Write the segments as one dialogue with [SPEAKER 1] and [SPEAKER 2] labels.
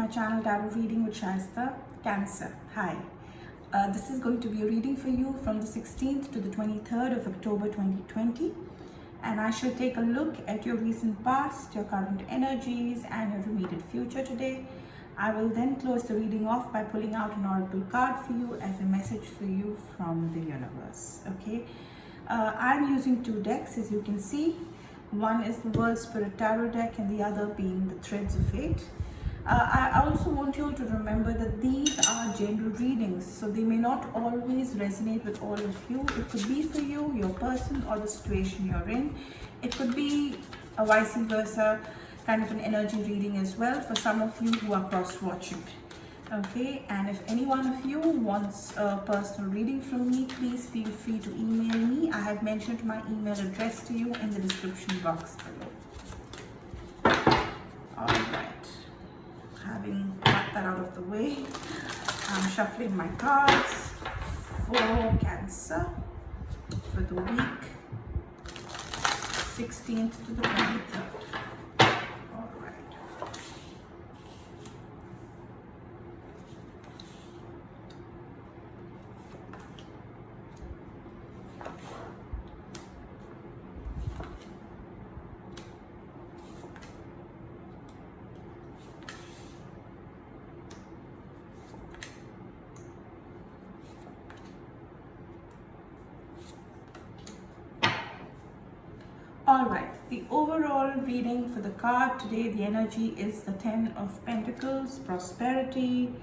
[SPEAKER 1] my channel Tarot Reading with Shaista. Cancer. Hi. This is going to be a reading for you from the 16th to the 23rd of October 2020. And I shall take a look at your recent past, your current energies, and your immediate future today. I will then close the reading off by pulling out an oracle card for you as a message for you from the universe. Okay. I'm using two decks, as you can see. One is the World Spirit Tarot deck and the other being the Threads of Fate. I also want you to remember that these are general readings, so they may not always resonate with all of you. It could be for you, your person, or the situation you're in. It could be a vice versa kind of an energy reading as well for some of you who are cross-watching. Okay, and if any one of you wants a personal reading from me, please feel free to email me. I have mentioned my email address to you in the description box below. Alright, having got that out of the way, I'm shuffling my cards for Cancer for the week 16th to the 23rd. Alright, the overall reading for the card today, the energy is the Ten of Pentacles, prosperity,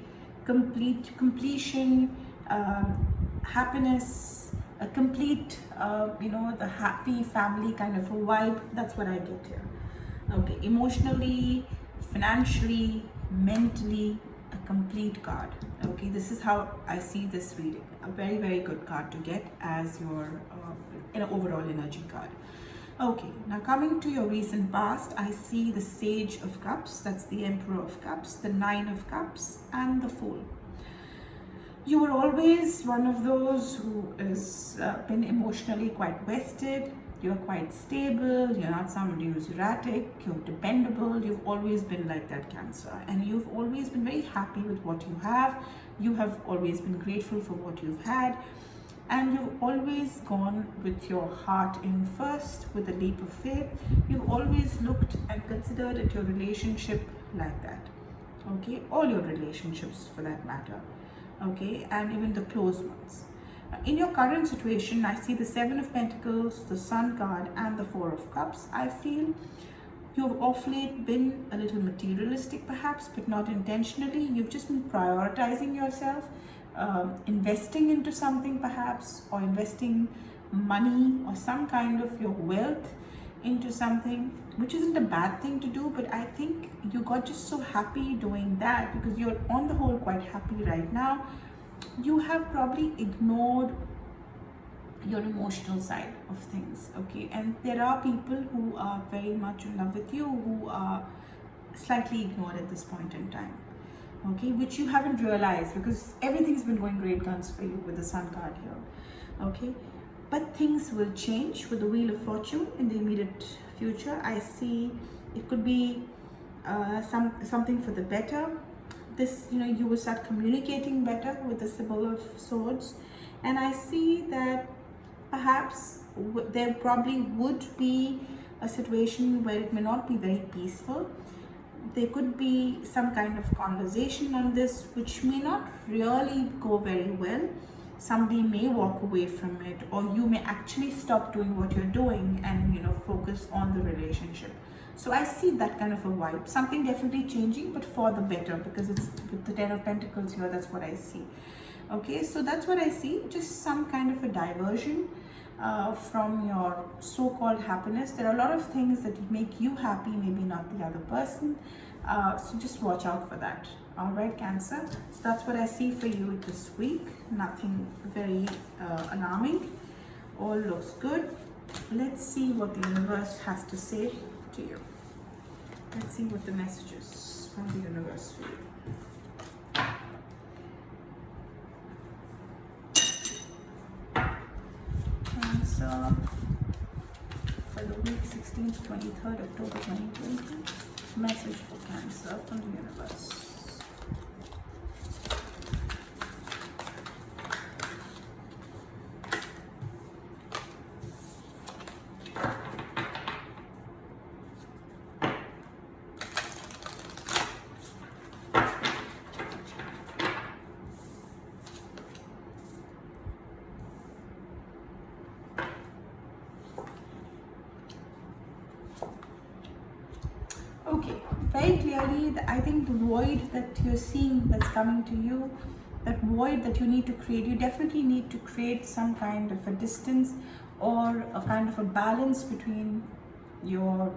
[SPEAKER 1] completion, happiness, a complete, the happy family kind of a vibe. That's what I get here. Okay, emotionally, financially, mentally, a complete card. Okay, this is how I see this reading. A very, very good card to get as your overall energy card. Okay, now coming to your recent past, I see the Sage of Cups, that's the Emperor of Cups, the Nine of Cups, and the Fool. You were always one of those who has been emotionally quite vested. You're quite stable, you're not somebody who's erratic, you're dependable. You've always been like that, Cancer, and you've always been very happy with what you have. You have always been grateful for what you've had. And you've always gone with your heart in first, with a leap of faith. You've always looked and considered at your relationship like that. Okay, all your relationships for that matter. Okay, and even the close ones. In your current situation, I see the Seven of Pentacles, the Sun card, and the Four of Cups. I feel you've of late been a little materialistic perhaps, but not intentionally. You've just been prioritizing yourself. Investing into something perhaps, or investing money or some kind of your wealth into something, which isn't a bad thing to do, but I think you got just so happy doing that because you're on the whole quite happy right now. You have probably ignored your emotional side of things. Okay, and there are people who are very much in love with you who are slightly ignored at this point in time. Okay, which you haven't realized because everything's been going great guns for you with the Sun card here. Okay, but things will change with the Wheel of Fortune in the immediate future. I see it could be something for the better. This, you will start communicating better with the Sybil of Swords, and I see that perhaps there probably would be a situation where it may not be very peaceful. There could be some kind of conversation on this which may not really go very well. Somebody may walk away from it, or you may actually stop doing what you're doing and focus on the relationship. So I see that kind of a vibe, something definitely changing, but for the better, because it's with the Ten of Pentacles here. That's what I see. Okay, so that's what I see, just some kind of a diversion from your so-called happiness. There are a lot of things that make you happy, maybe not the other person, so just watch out for that. All right, Cancer, so that's what I see for you this week. Nothing very alarming, all looks good. Let's see what the universe has to say to you. Let's see what the messages from the universe for you. Cancer for the week 16th to 23rd October 2020. Message for Cancer from the universe. Okay, very clearly, I think the void that you're seeing that's coming to you, that void that you need to create, you definitely need to create some kind of a distance or a kind of a balance between your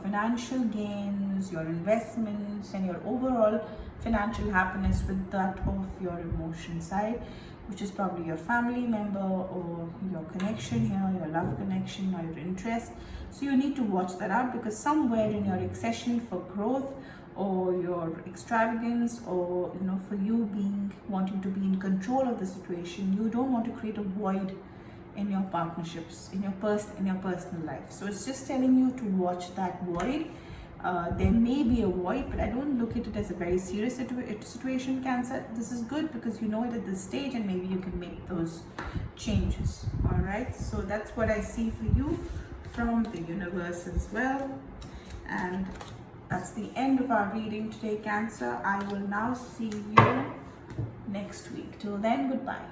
[SPEAKER 1] financial gains, your investments, and your overall financial happiness with that of your emotion side, which is probably your family member or your connection here, your love connection or your interest. So you need to watch that out, because somewhere in your accession for growth or your extravagance, or for you being wanting to be in control of the situation, you don't want to create a void in your partnerships, in your personal life. So it's just telling you to watch that void. There may be a void, but I don't look at it as a very serious situation, Cancer. This is good because you know it at this stage, and maybe you can make those changes. All right, so that's what I see for you from the universe as well. And that's the end of our reading today, Cancer. I will now see you next week. Till then, goodbye.